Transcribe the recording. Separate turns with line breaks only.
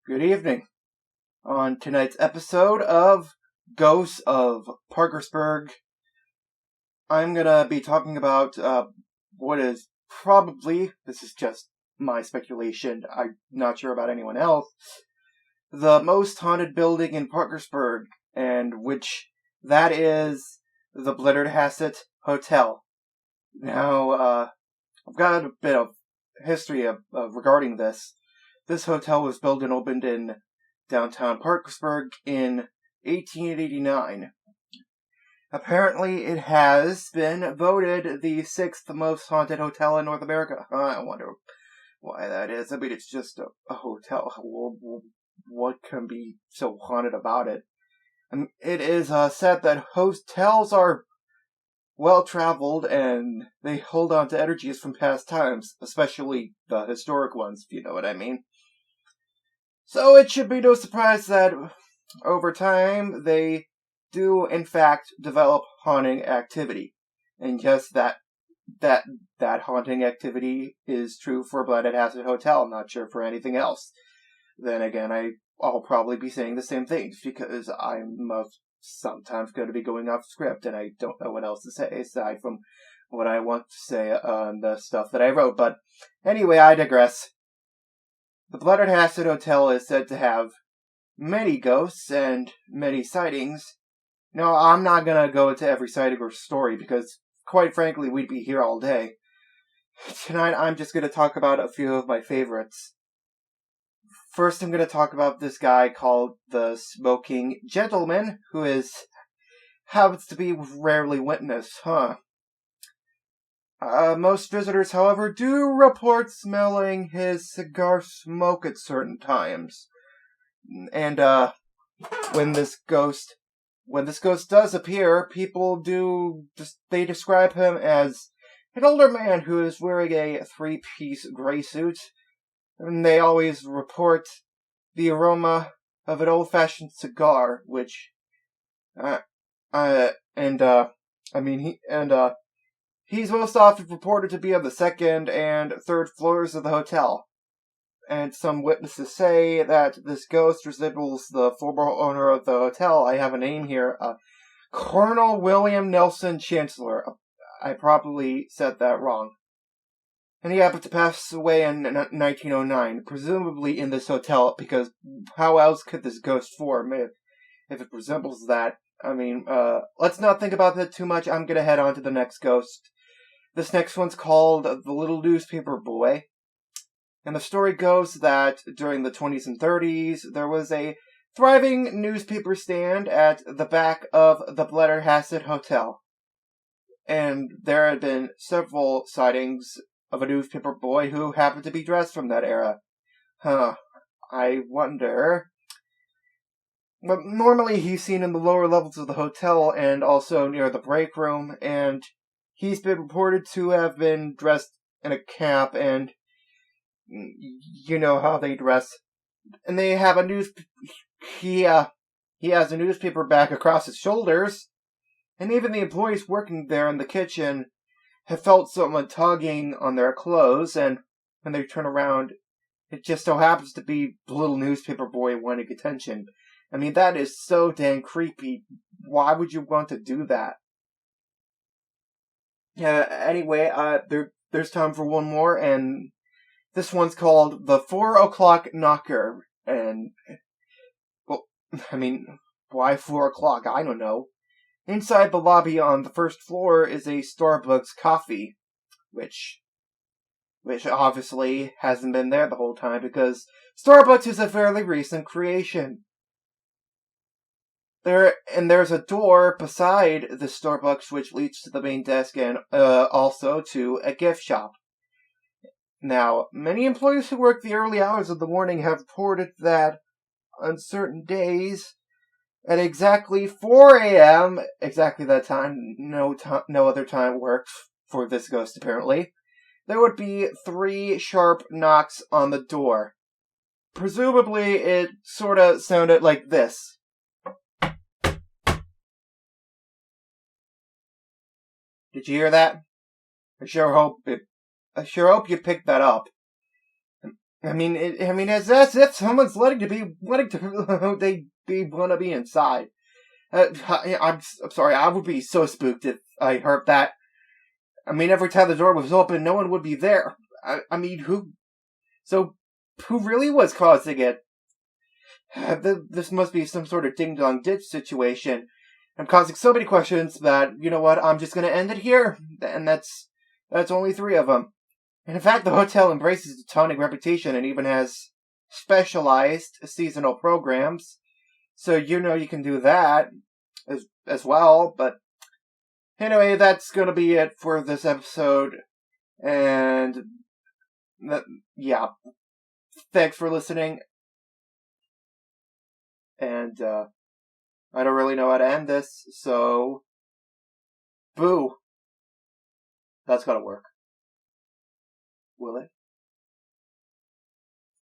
Good evening. On tonight's episode of Ghosts of Parkersburg, I'm gonna be talking about what is probably, this is just my speculation, I'm not sure about anyone else, the most haunted building in Parkersburg, and which that is the Blennerhassett Hotel. Now, I've got a bit of history regarding this. This hotel was built and opened in downtown Parkersburg in 1889. Apparently, it has been voted the sixth most haunted hotel in North America. I wonder why that is. I mean, it's just a hotel. What can be so haunted about it? And it is said that hotels are well-traveled and they hold on to energies from past times, especially the historic ones, if you know what I mean. So it should be no surprise that over time they do in fact develop haunting activity. And yes, that haunting activity is true for Blennerhassett Hotel. I'm not sure for anything else. Then again, I'll probably be saying the same things because I'm sometimes going to be going off script and I don't know what else to say aside from what I want to say on the stuff that I wrote. But anyway, I digress. The Blennerhassett Hotel is said to have many ghosts and many sightings. Now, I'm not going to go into every sighting or story because, quite frankly, we'd be here all day. Tonight, I'm just going to talk about a few of my favorites. First, I'm going to talk about this guy called the Smoking Gentleman, who happens to be rarely witnessed, Most visitors, however, do report smelling his cigar smoke at certain times. And, when this ghost does appear, people they describe him as an older man who is wearing a three-piece gray suit. And they always report the aroma of an old-fashioned cigar, which, he's most often reported to be on the second and third floors of the hotel. And some witnesses say that this ghost resembles the former owner of the hotel. I have a name here, Colonel William Nelson Chancellor. I probably said that wrong. And he happened to pass away in 1909, presumably in this hotel, because how else could this ghost form if it resembles that? I mean, let's not think about that too much. I'm gonna head on to the next ghost. This next one's called The Little Newspaper Boy. And the story goes that during the 20s and 30s, there was a thriving newspaper stand at the back of the Blennerhassett Hotel. And there had been several sightings of a newspaper boy who happened to be dressed from that era. I wonder. Well, normally he's seen in the lower levels of the hotel and also near the break room, and he's been reported to have been dressed in a cap, and you know how they dress. And they have he has a newspaper bag across his shoulders, and even the employees working there in the kitchen have felt someone tugging on their clothes, and when they turn around, it just so happens to be the little newspaper boy wanting attention. I mean, that is so dang creepy. Why would you want to do that? Anyway, there's time for one more, and this one's called The 4 O'Clock Knocker, and, well, I mean, why 4 o'clock? I don't know. Inside the lobby on the first floor is a Starbucks coffee, which obviously hasn't been there the whole time because Starbucks is a fairly recent creation. There's a door beside the Starbucks which leads to the main desk and also to a gift shop. Now, many employees who work the early hours of the morning have reported that on certain days, at exactly 4 a.m., exactly that time, no other time works for this ghost apparently, there would be 3 sharp knocks on the door. Presumably, it sorta sounded like this. Did you hear that? I sure hope you picked that up. I mean, it's as if someone's wanting to be inside. I'm sorry, I would be so spooked if I heard that. I mean, every time the door was open, no one would be there. I mean, who really was causing it? This must be some sort of ding-dong ditch situation. I'm causing so many questions that, you know what, I'm just gonna end it here. And that's only 3 of them. And in fact, the hotel embraces the tonic reputation and even has specialized seasonal programs. So you can do that as well. But anyway, that's gonna be it for this episode. And yeah, thanks for listening. And I don't really know how to end this, so boo. That's gotta work. Will it?